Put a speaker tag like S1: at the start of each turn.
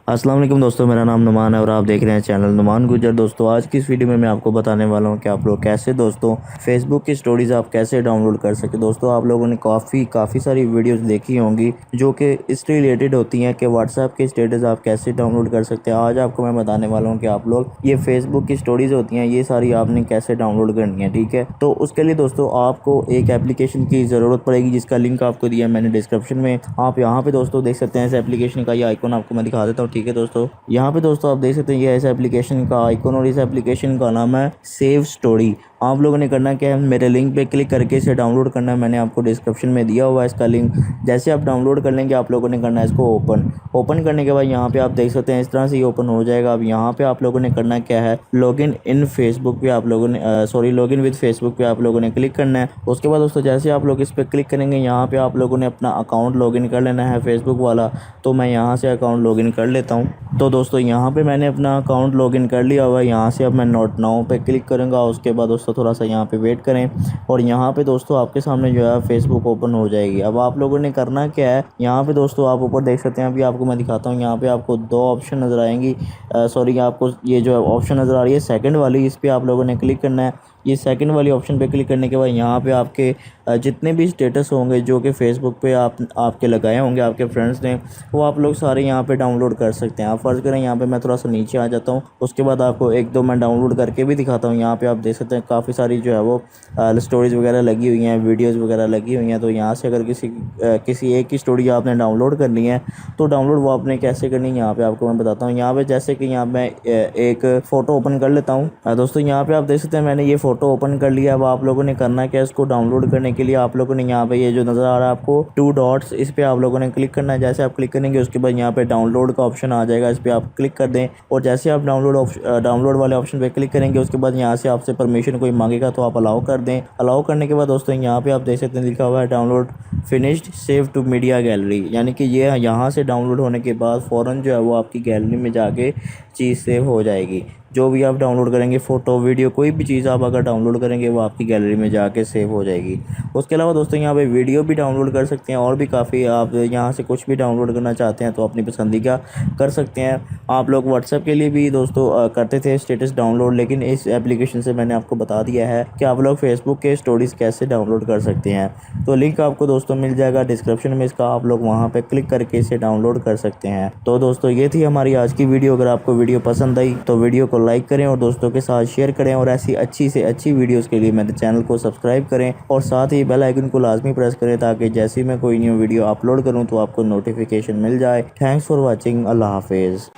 S1: अस्सलाम वालेकुम दोस्तों, मेरा नाम नुमान है और आप देख रहे हैं चैनल नुमान गुजर। दोस्तों आज की इस वीडियो में मैं आपको बताने वाला हूं कि आप लोग कैसे दोस्तों फेसबुक की स्टोरीज आप कैसे डाउनलोड कर सके। दोस्तों आप लोगों ने काफ़ी सारी वीडियोस देखी होंगी जो कि इससे रिलेटेड होती हैं कि व्हाट्सएप के स्टेटस आप कैसे डाउनलोड कर सकते हैं। आज आपको मैं बताने वाला हूँ कि आप लोग ये फेसबुक की स्टोरीज होती हैं ये सारी आपने कैसे डाउनलोड करनी है, ठीक है। तो उसके लिए दोस्तों आपको एक एप्लीकेशन की ज़रूरत पड़ेगी जिसका लिंक आपको दिया मैंने डिस्क्रिप्शन में। आप यहाँ पे दोस्तों देख सकते हैं इस एप्लीकेशन का ये आइकॉन आपको मैं दिखा देता हूँ, ठीक है दोस्तों। यहाँ पे दोस्तों आप देख सकते हैं ये इस एप्लीकेशन का आइकॉन और इस एप्लीकेशन का नाम है सेव स्टोरी। आप लोगों ने करना क्या है, मेरे लिंक पे क्लिक करके इसे डाउनलोड करना है। मैंने आपको डिस्क्रिप्शन में दिया हुआ है इसका लिंक। जैसे आप डाउनलोड कर लेंगे आप लोगों ने करना है इसको ओपन करने के बाद यहाँ पे आप देख सकते हैं इस तरह से ये ओपन हो जाएगा। अब यहाँ पे आप लोगों ने करना क्या है, लॉगिन इन फेसबुक पे आप लोगों ने लॉगिन विद फेसबुक पे आप लोगों ने क्लिक करना है। उसके बाद दोस्तों जैसे आप लोग इस पर क्लिक करेंगे यहाँ पे आप लोगों ने अपना अकाउंट लॉगिन कर लेना है फेसबुक वाला। तो मैं यहाँ से अकाउंट लॉगिन कर लेता हूँ। तो दोस्तों यहाँ पे मैंने अपना अकाउंट लॉगिन कर लिया हुआ है। यहाँ से अब मैं नोट नाउ पे क्लिक करूँगा। उसके बाद दोस्तों थोड़ा सा यहाँ पे वेट करें और यहाँ पे दोस्तों आपके सामने जो है फेसबुक ओपन हो जाएगी। अब आप लोगों ने करना क्या है, यहाँ पे दोस्तों आप ऊपर देख सकते हैं, अभी आपको मैं दिखाता हूँ। यहाँ पे आपको दो ऑप्शन नज़र आएंगी, आपको ये जो ऑप्शन नज़र आ रही है सेकंड वाली, इस पर आप लोगों ने क्लिक करना है। ये सेकंड वाली ऑप्शन पे क्लिक करने के बाद यहाँ पे आपके जितने भी स्टेटस होंगे जो कि फेसबुक पे आपके लगाए होंगे आपके फ्रेंड्स ने, वो आप लोग सारे यहाँ पे डाउनलोड कर सकते हैं। आप फ़र्ज़ करें यहाँ पे मैं थोड़ा सा नीचे आ जाता हूँ, उसके बाद आपको एक दो मैं डाउनलोड करके भी दिखाता हूँ। यहाँ पे आप देख सकते हैं काफ़ी सारी जो है वो स्टोरीज़ वगैरह लगी हुई हैं, वीडियोज़ वगैरह लगी हुई हैं। तो यहाँ से अगर किसी एक की स्टोरी आपने डाउनलोड करनी है तो डाउनलोड वो आपने कैसे करनी है यहाँ पे आपको मैं बताता हूँ। यहाँ पे जैसे कि यहाँ मैं एक फ़ोटो ओपन कर लेता हूँ। दोस्तों यहाँ पे आप देख सकते हैं मैंने ये फ़ोटो ओपन कर लिया। अब आप लोगों ने करना क्या है, इसको डाउनलोड करने के लिए आप लोगों ने यहाँ पे ये जो नज़र आ रहा है आपको टू डॉट्स, इस पर आप लोगों ने क्लिक करना है। जैसे आप क्लिक करेंगे उसके बाद यहाँ पे डाउनलोड का ऑप्शन आ जाएगा, इस पर आप क्लिक कर दें। और जैसे आप डाउनलोड वाले ऑप्शन पे क्लिक करेंगे उसके बाद यहाँ से आपसे परमिशन कोई मांगेगा तो आप अलाउ कर दें। अलाउ करने के बाद दोस्तों यहाँ पे आप देख सकते हैं लिखा हुआ है download finished save to media gallery, यानी कि ये यहाँ से डाउनलोड होने के बाद फ़ौरन जो है वो आपकी गैलरी में जाके चीज़ सेव हो जाएगी। जो भी आप डाउनलोड करेंगे फ़ोटो वीडियो कोई भी चीज़ आप अगर डाउनलोड करेंगे वो आपकी गैलरी में जाके सेव हो जाएगी। उसके अलावा दोस्तों यहाँ पे वीडियो भी डाउनलोड कर सकते हैं और भी काफ़ी, आप यहाँ से कुछ भी डाउनलोड करना चाहते हैं तो अपनी पसंदीदा कर सकते हैं। आप लोग व्हाट्सएप के लिए भी दोस्तों करते थे स्टेटस डाउनलोड, लेकिन इस एप्लीकेशन से मैंने आपको बता दिया है कि आप लोग फेसबुक के स्टोरीज़ कैसे डाउनलोड कर सकते हैं। तो लिंक आपको दोस्तों मिल जाएगा डिस्क्रिप्शन में इसका, आप लोग वहाँ पर क्लिक करके इसे डाउनलोड कर सकते हैं। तो दोस्तों ये थी हमारी आज की वीडियो। अगर आपको वीडियो पसंद आई तो वीडियो को लाइक करें और दोस्तों के साथ शेयर करें और ऐसी अच्छी से अच्छी वीडियोस के लिए मेरे चैनल को सब्सक्राइब करें और साथ ही बेल आइकन को लाजमी प्रेस करें ताकि जैसे ही मैं कोई न्यू वीडियो अपलोड करूं तो आपको नोटिफिकेशन मिल जाए। Thanks for watching. अल्लाह हाफिज़।